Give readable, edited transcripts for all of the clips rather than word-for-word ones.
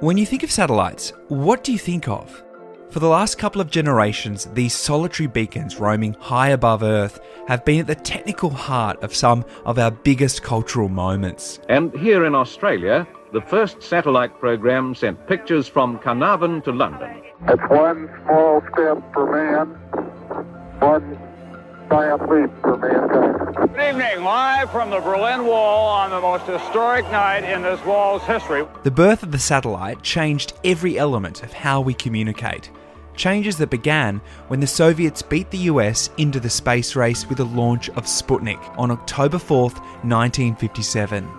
When you think of satellites, what do you think of? For the last couple of generations, these solitary beacons roaming high above Earth have been at the technical heart of some of our biggest cultural moments. And here in Australia, the first satellite program sent pictures from Carnarvon to London. It's one small step for man, one giant leap for mankind. Good evening, live from the Berlin Wall on the most historic night in this wall's history. The birth of the satellite changed every element of how we communicate. Changes that began when the Soviets beat the US into the space race with the launch of Sputnik on October 4th, 1957.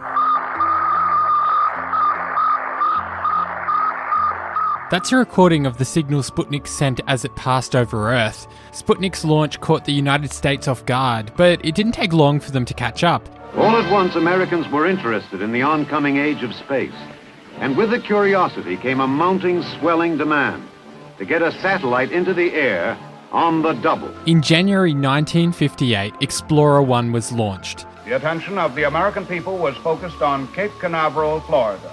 That's a recording of the signal Sputnik sent as it passed over Earth. Sputnik's launch caught the United States off guard, but it didn't take long for them to catch up. All at once, Americans were interested in the oncoming age of space. And with the curiosity came a mounting, swelling demand to get a satellite into the air on the double. In January 1958, Explorer 1 was launched. The attention of the American people was focused on Cape Canaveral, Florida,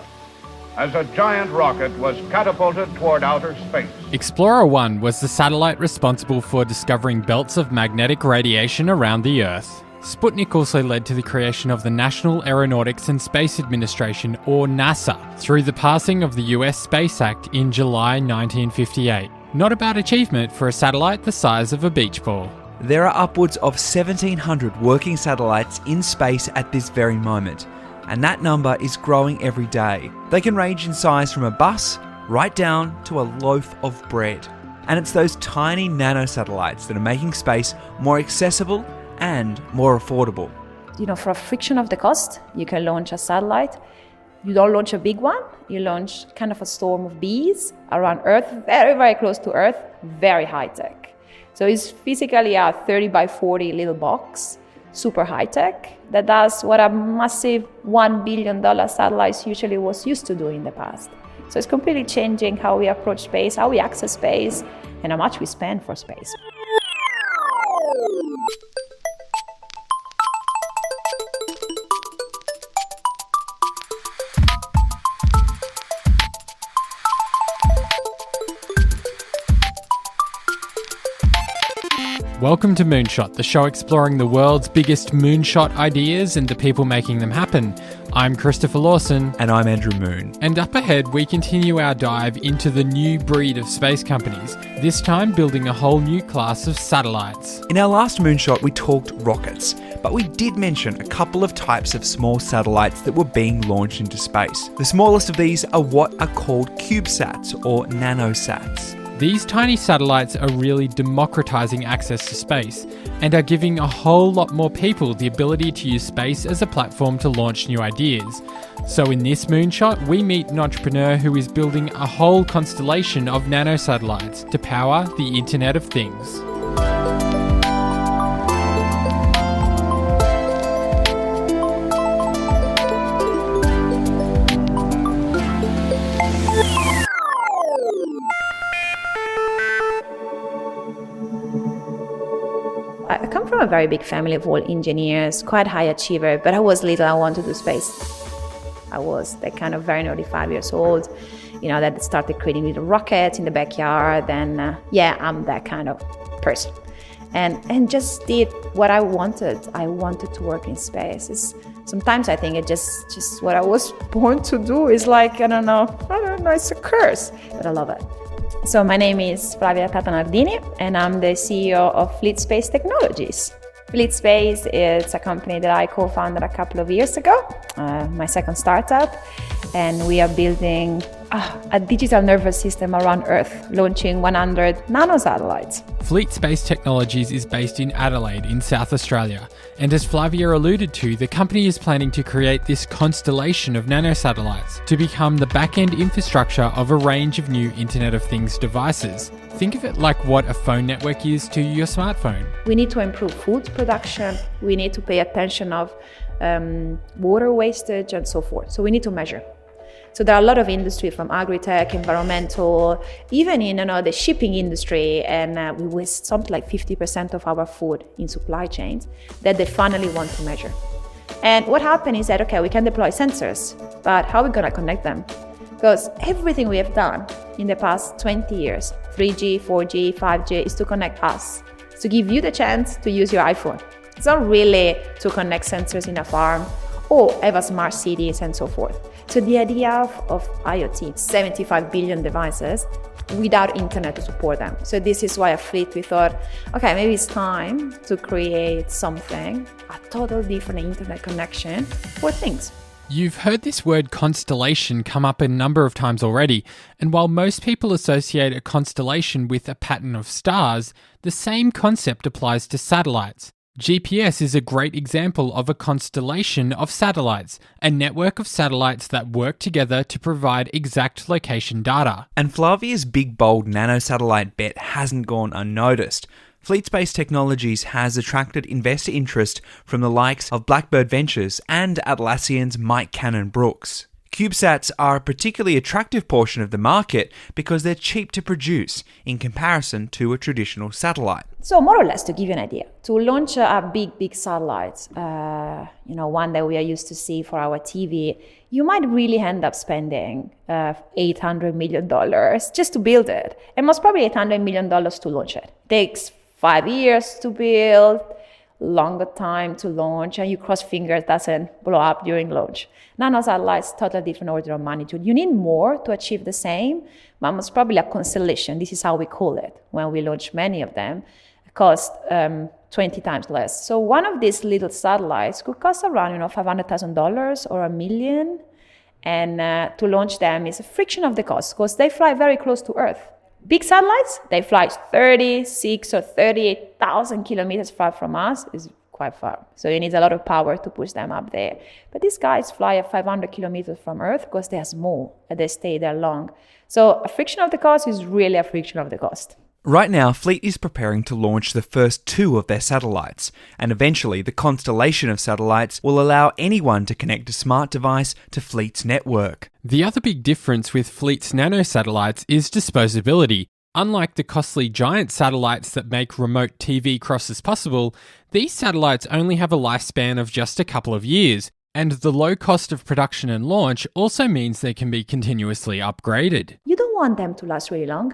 as a giant rocket was catapulted toward outer space. Explorer 1 was the satellite responsible for discovering belts of magnetic radiation around the Earth. Sputnik also led to the creation of the National Aeronautics and Space Administration, or NASA, through the passing of the US Space Act in July 1958. Not a bad achievement for a satellite the size of a beach ball. There are upwards of 1,700 working satellites in space at this very moment, and that number is growing every day. They can range in size from a bus right down to a loaf of bread. And it's those tiny nano-satellites that are making space more accessible and more affordable. For a fraction of the cost, you can launch a satellite. You don't launch a big one, you launch kind of a storm of bees around Earth, very, very close to Earth, very high tech. So it's physically a 30 by 40 little box, super high tech, that does what a massive $1 billion satellites usually was used to do in the past. So it's completely changing how we approach space, how we access space, and how much we spend for space. Welcome to Moonshot, the show exploring the world's biggest moonshot ideas and the people making them happen. I'm Christopher Lawson. And I'm Andrew Moon. And up ahead, we continue our dive into the new breed of space companies, this time building a whole new class of satellites. In our last Moonshot, we talked rockets, but we did mention a couple of types of small satellites that were being launched into space. The smallest of these are what are called CubeSats or nanosats. These tiny satellites are really democratizing access to space and are giving a whole lot more people the ability to use space as a platform to launch new ideas. So in this Moonshot, we meet an entrepreneur who is building a whole constellation of nanosatellites to power the Internet of Things. I come from a very big family of all engineers, quite high achiever, but I was little, I wanted to do space. I was that kind of very nerdy 5 years old, that started creating little rockets in the backyard, and I'm that kind of person. And just did what I wanted. I wanted to work in space. Sometimes I think it just what I was born to do is like, I don't know, it's a curse, but I love it. So my name is Flavia Tata Nardini, and I'm the CEO of Fleet Space Technologies. Fleet Space is a company that I co-founded a couple of years ago, my second startup, and we are building a digital nervous system around Earth, launching 100 nano-satellites. Fleet Space Technologies is based in Adelaide in South Australia, and as Flavia alluded to, the company is planning to create this constellation of nanosatellites to become the back-end infrastructure of a range of new Internet of Things devices. Think of it like what a phone network is to your smartphone. We need to improve food production, we need to pay attention of water wastage and so forth. So we need to measure. So there are a lot of industry from agri-tech, environmental, even in the shipping industry, and we waste something like 50% of our food in supply chains that they finally want to measure. And what happened is that, okay, we can deploy sensors, but how are we going to connect them? Because everything we have done in the past 20 years, 3G, 4G, 5G, is to connect us, to give you the chance to use your iPhone. It's not really to connect sensors in a farm or have a smart cities and so forth. So the idea of IoT, 75 billion devices, without internet to support them. So this is why at Fleet we thought, okay, maybe it's time to create something, a total different internet connection for things. You've heard this word constellation come up a number of times already, and while most people associate a constellation with a pattern of stars, the same concept applies to satellites. GPS is a great example of a constellation of satellites, a network of satellites that work together to provide exact location data. And Flavia's big, bold nano-satellite bet hasn't gone unnoticed. Fleet Space Technologies has attracted investor interest from the likes of Blackbird Ventures and Atlassian's Mike Cannon-Brookes. CubeSats are a particularly attractive portion of the market because they're cheap to produce in comparison to a traditional satellite. So more or less, to give you an idea, to launch a big satellite, one that we are used to see for our TV, you might really end up spending $800 million just to build it. And most probably $800 million to launch it. It takes 5 years to build, longer time to launch, and you cross fingers doesn't blow up during launch. Nano-satellites, totally different order of magnitude. You need more to achieve the same, but most probably a constellation, this is how we call it, when we launch many of them, cost 20 times less. So one of these little satellites could cost around $500,000 or $1 million, and to launch them is a fraction of the cost, because they fly very close to Earth. Big satellites, they fly 36 or 38,000 kilometers far from us, is quite far. So you need a lot of power to push them up there. But these guys fly at 500 kilometers from Earth because they are small and they stay there long. So a fraction of the cost is really a fraction of the cost. Right now, Fleet is preparing to launch the first 2 of their satellites, and eventually the constellation of satellites will allow anyone to connect a smart device to Fleet's network. The other big difference with Fleet's nano-satellites is disposability. Unlike the costly giant satellites that make remote TV crosses possible, these satellites only have a lifespan of just a couple of years, and the low cost of production and launch also means they can be continuously upgraded. You don't want them to last really long.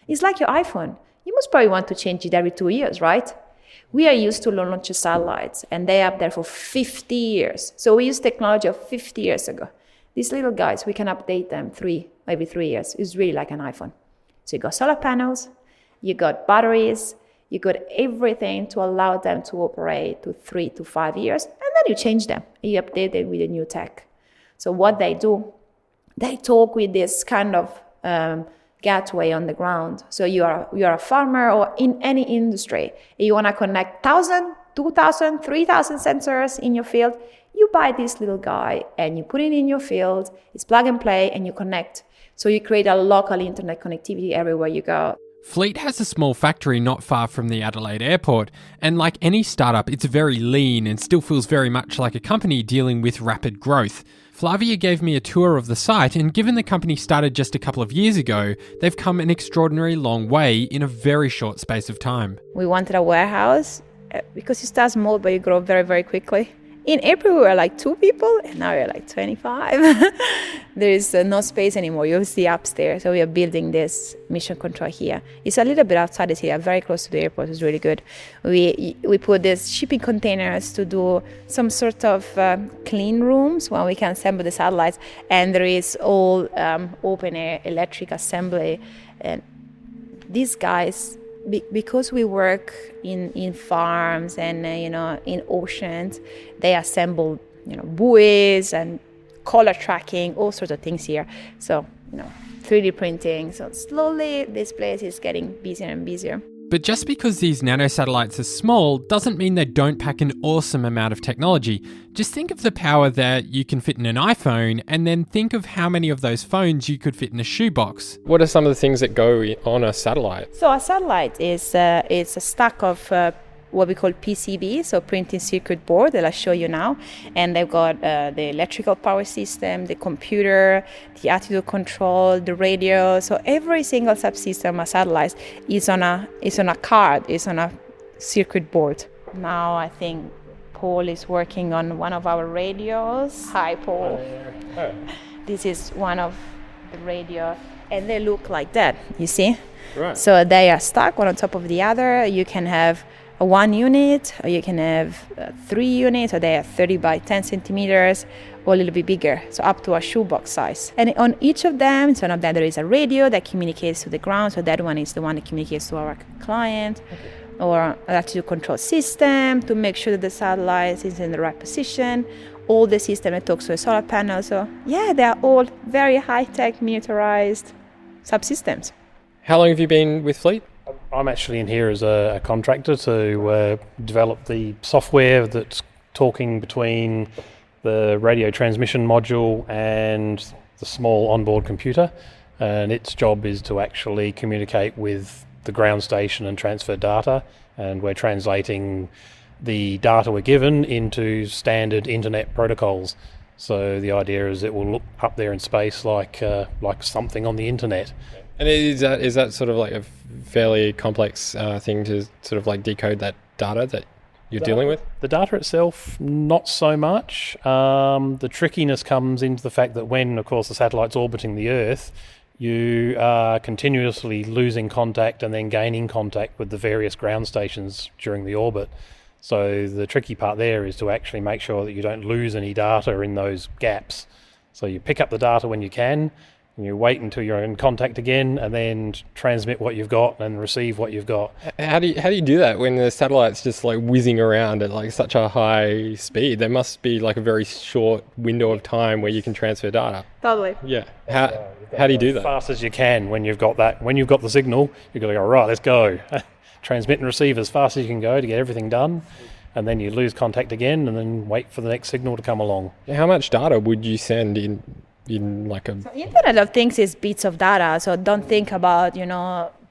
It's like your iPhone. You most probably want to change it every 2 years, right? We are used to launch satellites, and they are up there for 50 years. So we use technology of 50 years ago. These little guys, we can update them maybe 3 years. It's really like an iPhone. So you got solar panels, you got batteries, you got everything to allow them to operate to 3 to 5 years, and then you change them. You update it with the new tech. So what they do, they talk with this kind of gateway on the ground. So you are a farmer or in any industry, you want to connect 1,000, 2,000, 3,000 sensors in your field, you buy this little guy and you put it in your field, it's plug and play, and you connect. So you create a local internet connectivity everywhere you go. Fleet has a small factory not far from the Adelaide airport, and like any startup, it's very lean and still feels very much like a company dealing with rapid growth. Flavia gave me a tour of the site, and given the company started just a couple of years ago, they've come an extraordinary long way in a very short space of time. We wanted a warehouse because you start small, but you grow very, very quickly. In April, we were like 2 people, and now we're like 25. There is no space anymore. You'll see upstairs. So we are building this mission control here. It's a little bit outside the city, very close to the airport. It's really good. We put these shipping containers to do some sort of clean rooms when we can assemble the satellites. And there is all open air electric assembly. And these guys, because we work in farms and in oceans, they assemble buoys and color tracking, all sorts of things here. So 3D printing. So slowly this place is getting busier and busier. But just because these nanosatellites are small doesn't mean they don't pack an awesome amount of technology. Just think of the power that you can fit in an iPhone, and then think of how many of those phones you could fit in a shoebox. What are some of the things that go on a satellite? So a satellite is it's a stack of what we call PCB, so printing circuit board, that I'll show you now. And they've got the electrical power system, the computer, the attitude control, the radio. So every single subsystem of satellites is on a card, is on a circuit board. Now I think Paul is working on one of our radios. Hi, Paul. Oh. This is one of the radio, and they look like that, you see? Right. So they are stuck one on top of the other. You can have a 1 unit, or you can have 3 units, or they are 30 by 10 centimeters, or a little bit bigger, so up to a shoebox size. And on each of them, so one of them there is a radio that communicates to the ground, so that one is the one that communicates to our client, or an attitude control system to make sure that the satellite is in the right position, all the system that talks to a solar panel. So yeah, they are all very high-tech, miniaturized subsystems. How long have you been with Fleet? I'm actually in here as a contractor to develop the software that's talking between the radio transmission module and the small onboard computer, and its job is to actually communicate with the ground station and transfer data, and we're translating the data we're given into standard internet protocols. So the idea is it will look up there in space like something on the internet. And is that sort of like a fairly complex thing to sort of like decode that data that you're dealing with? The data itself, not so much. The trickiness comes into the fact that when, of course, the satellite's orbiting the Earth, you are continuously losing contact and then gaining contact with the various ground stations during the orbit. So the tricky part there is to actually make sure that you don't lose any data in those gaps. So you pick up the data when you can, and you wait until you're in contact again, and then transmit what you've got and receive what you've got. How do you do that when the satellite's just like whizzing around at like such a high speed? There must be like a very short window of time where you can transfer data. Totally. Yeah. How do you do that? As fast as you can when you've got that. When you've got the signal, you've got to go, right, let's go. Transmit and receive as fast as you can go to get everything done. And then you lose contact again and then wait for the next signal to come along. How much data would you send in like a... So Internet of Things is bits of data, so don't think about,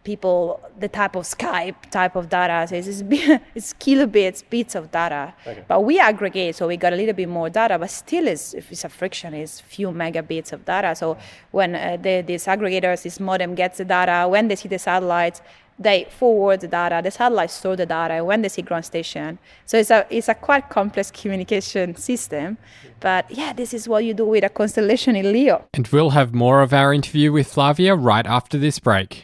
people, the type of Skype type of data. So it's kilobits, bits of data. Okay. But we aggregate, so we got a little bit more data, but still if it's a friction, it's few megabits of data. So when these aggregators, this modem gets the data, when they see the satellites, they forward the data, the satellites store the data when they see ground station. So it's a quite complex communication system. But yeah, this is what you do with a constellation in LEO. And we'll have more of our interview with Flavia right after this break.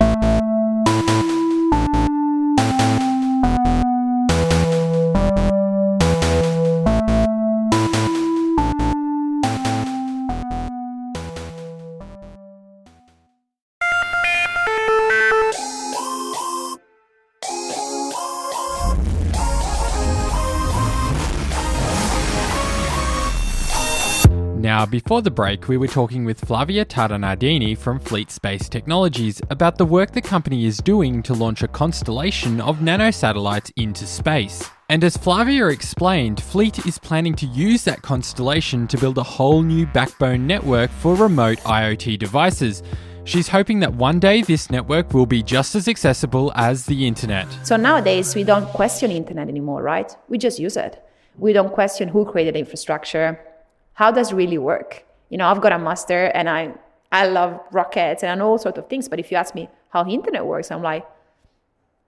Now, before the break, we were talking with Flavia Tata Nardini from Fleet Space Technologies about the work the company is doing to launch a constellation of nano-satellites into space. And as Flavia explained, Fleet is planning to use that constellation to build a whole new backbone network for remote IoT devices. She's hoping that one day this network will be just as accessible as the internet. So nowadays, we don't question internet anymore, right? We just use it. We don't question who created the infrastructure. How does it really work? I've got a master and I love rockets and all sorts of things. But if you ask me how the internet works, I'm like,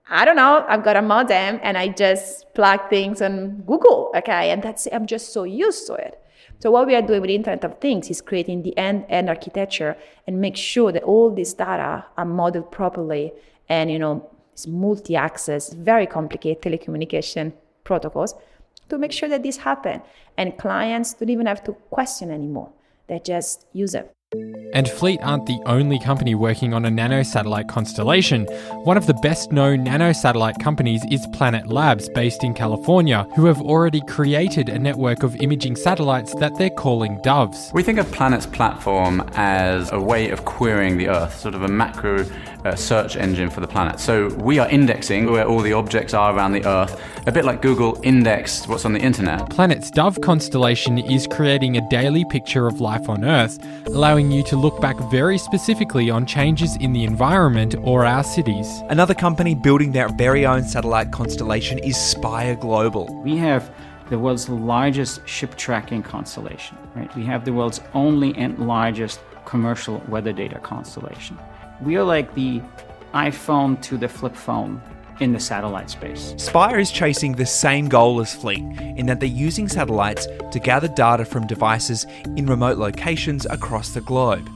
I don't know. I've got a modem and I just plug things on Google. Okay. And I'm just so used to it. So what we are doing with the Internet of Things is creating the end-to-end architecture and make sure that all this data are modeled properly. And, it's multi-access, very complicated telecommunication protocols to make sure that this happen. And clients don't even have to question anymore. They just use it. And Fleet aren't the only company working on a nano-satellite constellation. One of the best-known nano-satellite companies is Planet Labs, based in California, who have already created a network of imaging satellites that they're calling Doves. We think of Planet's platform as a way of querying the Earth, sort of a macro search engine for the planet. So we are indexing where all the objects are around the Earth, a bit like Google indexed what's on the internet. Planet's Dove constellation is creating a daily picture of life on Earth, allowing you to look back very specifically on changes in the environment or our cities. Another company building their very own satellite constellation is Spire Global. We have the world's largest ship tracking constellation, right? We have the world's only and largest commercial weather data constellation. We are like the iPhone to the flip phone in the satellite space. Spire is chasing the same goal as Fleet in that they're using satellites to gather data from devices in remote locations across the globe.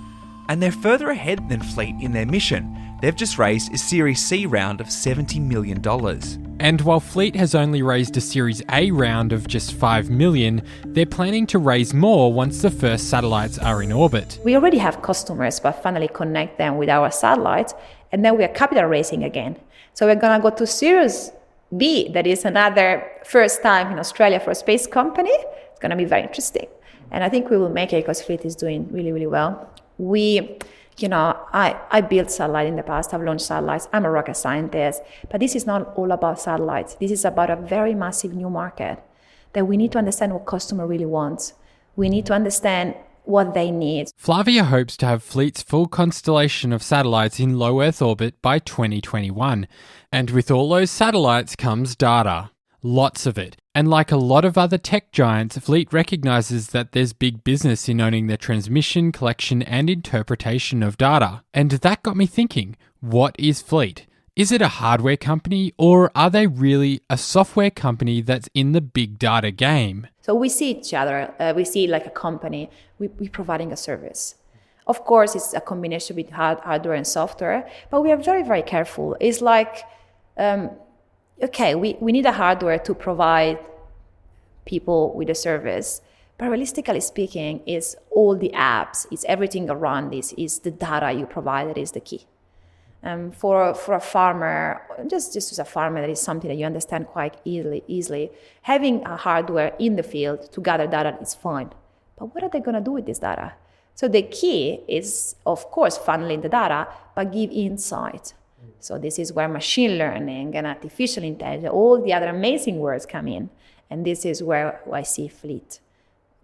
And they're further ahead than Fleet in their mission. They've just raised a Series C round of $70 million. And while Fleet has only raised a Series A round of just $5 million, they're planning to raise more once the first satellites are in orbit. We already have customers, but finally connect them with our satellites, and then we are capital raising again. So we're going to go to Series B, that is another first time in Australia for a space company. It's going to be very interesting. And I think we will make it because Fleet is doing really, really well. I built satellites in the past, I've launched satellites, I'm a rocket scientist, but this is not all about satellites. This is about a very massive new market that we need to understand what customer really wants. We need to understand what they need. Flavia hopes to have Fleet's full constellation of satellites in low Earth orbit by 2021. And with all those satellites comes data. Lots of it. And like a lot of other tech giants, Fleet recognises that there's big business in owning the transmission, collection and interpretation of data. And that got me thinking, what is Fleet? Is it a hardware company, or are they really a software company that's in the big data game? So we see each other, we see like a company, we're providing a service. Of course, it's a combination between hardware and software, but we are very, very careful. It's like, okay, we need a hardware to provide people with a service, but realistically speaking, it's all the apps, it's everything around this, is the data you provide that is the key. For a farmer, just as a farmer, that is something that you understand quite easily. Having a hardware in the field to gather data is fine, but what are they going to do with this data? So the key is, of course, funneling the data, but give insight. So this is where machine learning and artificial intelligence, all the other amazing words come in. And this is where I see Fleet.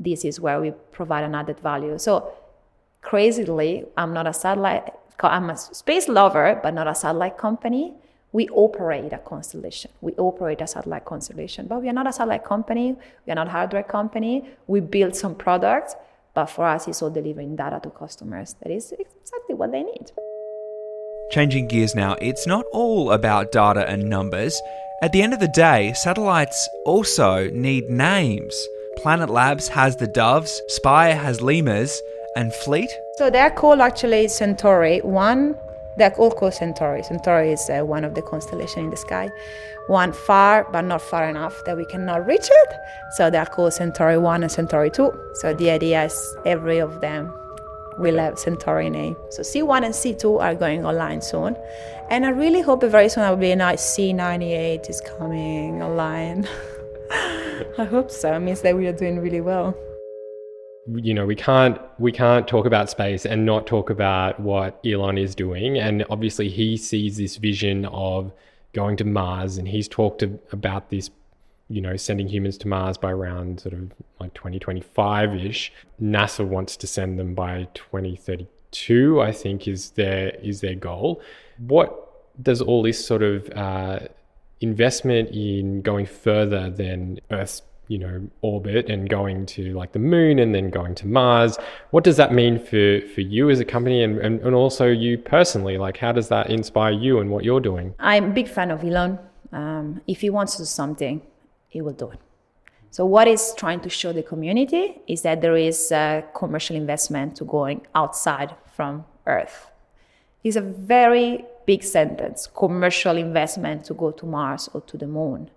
This is where we provide an added value. So crazily, I'm a space lover, but not a satellite company. We operate a constellation. We operate a satellite constellation, but we are not a satellite company. We are not a hardware company. We build some products, but for us, it's all delivering data to customers. That is exactly what they need. Changing gears now, it's not all about data and numbers. At the end of the day, satellites also need names. Planet Labs has the doves, Spire has lemurs, and Fleet? So they're called actually Centauri. They're all called Centauri. Centauri is one of the constellations in the sky. One far, but not far enough that we cannot reach it. So they're called Centauri 1 and Centauri 2. So the idea is every of them will have Centauri name. So C1 and C2 are going online soon. And I really hope that very soon there will be a nice C98 is coming online. I hope so. It means that we are doing really well. You know, we can't talk about space and not talk about what Elon is doing. And obviously he sees this vision of going to Mars, and he's talked about this, you know, sending humans to Mars by around sort of like 2025-ish. NASA wants to send them by 2032, I think is their goal. What does all this sort of investment in going further than Earth's, you know, orbit and going to like the moon and then going to Mars, what does that mean for you as a company and also you personally? Like, how does that inspire you and what you're doing? I'm a big fan of Elon. If he wants to do something, he will do it. So what he's trying to show the community is that there is a commercial investment to going outside from Earth. It's a very big sentence, commercial investment to go to Mars or to the moon.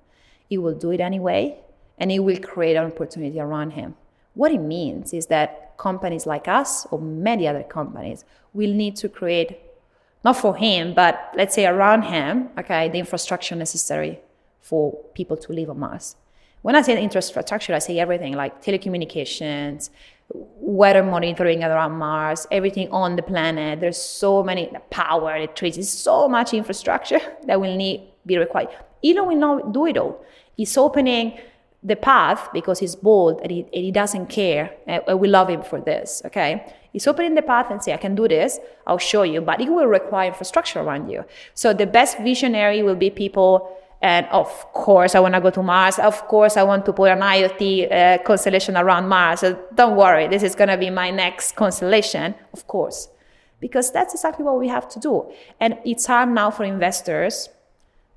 He will do it anyway, and it will create an opportunity around him. What it means is that companies like us or many other companies will need to create, not for him, but let's say around him, okay, the infrastructure necessary for people to live on Mars. When I say infrastructure, I say everything like telecommunications, weather monitoring around Mars, everything on the planet. There's so many, power, electricity, so much infrastructure that will be required. Elon will not do it all. He's opening the path because he's bold and he doesn't care. We love him for this, okay? He's opening the path and say, I can do this, I'll show you, but it will require infrastructure around you. So the best visionary will be people, and of course I want to go to Mars, of course I want to put an IoT constellation around Mars, so don't worry, this is going to be my next constellation, of course, because that's exactly what we have to do. And it's hard now for investors.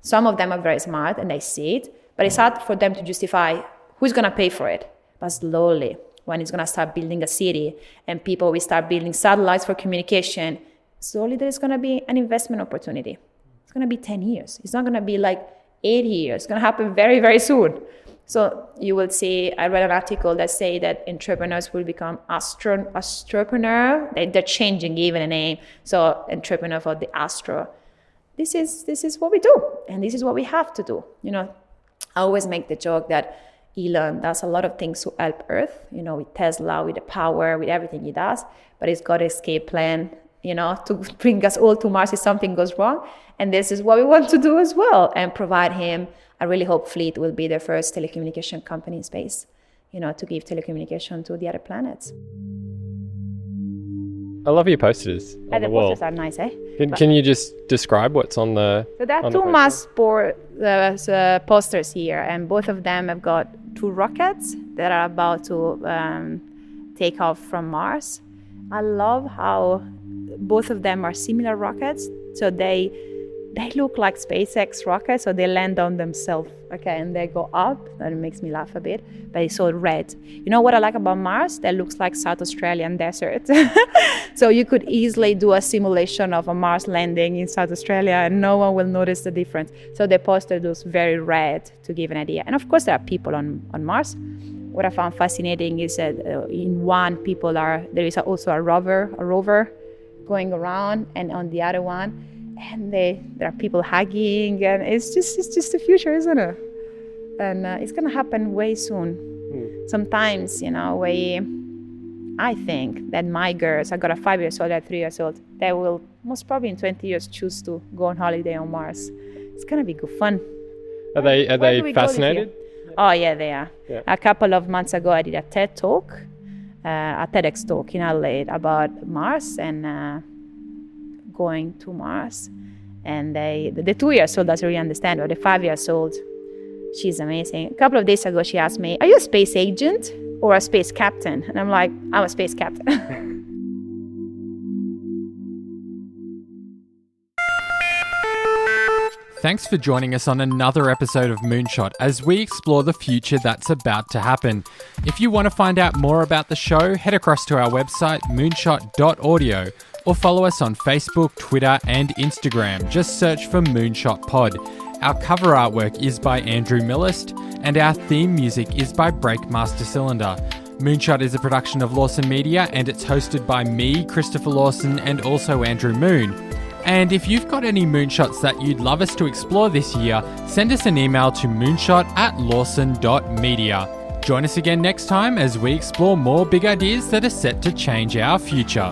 Some of them are very smart and they see it, but it's hard for them to justify who's going to pay for it. But slowly, when he's going to start building a city and people will start building satellites for communication, slowly there's going to be an investment opportunity. It's going to be 10 years. It's not going to be like 8 years. It's going to happen very, very soon. So you will see, I read an article that say that entrepreneurs will become astropreneur. They're changing even a name. So entrepreneur for the astro. This is what we do. And this is what we have to do. You know, I always make the joke that Elon does a lot of things to help Earth, you know, with Tesla, with the power, with everything he does, but he's got an escape plan, you know, to bring us all to Mars if something goes wrong. And this is what we want to do as well, and provide him. I really hope Fleet will be the first telecommunication company in space, you know, to give telecommunication to the other planets. I love your posters on the wall. Posters are nice, eh? Can you just describe what's on the... So there are two Mars posters here, and both of them have got 2 rockets that are about to take off from Mars. I love how both of them are similar rockets, so they look like SpaceX rockets, so they land on themselves, okay, and they go up. That makes me laugh a bit, but it's all red. You know what I like about Mars? That looks like South Australian desert. So you could easily do a simulation of a Mars landing in South Australia and no one will notice the difference. So the poster looks very red to give an idea. And of course there are people on Mars. What I found fascinating is that in one there is also a rover going around, and on the other one, and there are people hugging, and it's just the future, isn't it? And it's gonna happen way soon. Sometimes, you know, I think that my girls, I got a 5-year-old and a 3-year-old, they will most probably in 20 years choose to go on holiday on Mars. It's gonna be good fun. Are they fascinated? Oh yeah, they are. Yeah. A couple of months ago, I did a TED talk, a TEDx talk in Adelaide about Mars and going to Mars. And the 2-year-old doesn't really understand, but the 5-year-old, she's amazing. A couple of days ago, she asked me, "Are you a space agent or a space captain?" And I'm like, "I'm a space captain." Thanks for joining us on another episode of Moonshot as we explore the future that's about to happen. If you want to find out more about the show, head across to our website, moonshot.audio, or follow us on Facebook, Twitter, and Instagram. Just search for Moonshot Pod. Our cover artwork is by Andrew Millist, and our theme music is by Breakmaster Cylinder. Moonshot is a production of Lawson Media, and it's hosted by me, Christopher Lawson, and also Andrew Moon. And if you've got any moonshots that you'd love us to explore this year, send us an email to moonshot@lawson.media. Join us again next time as we explore more big ideas that are set to change our future.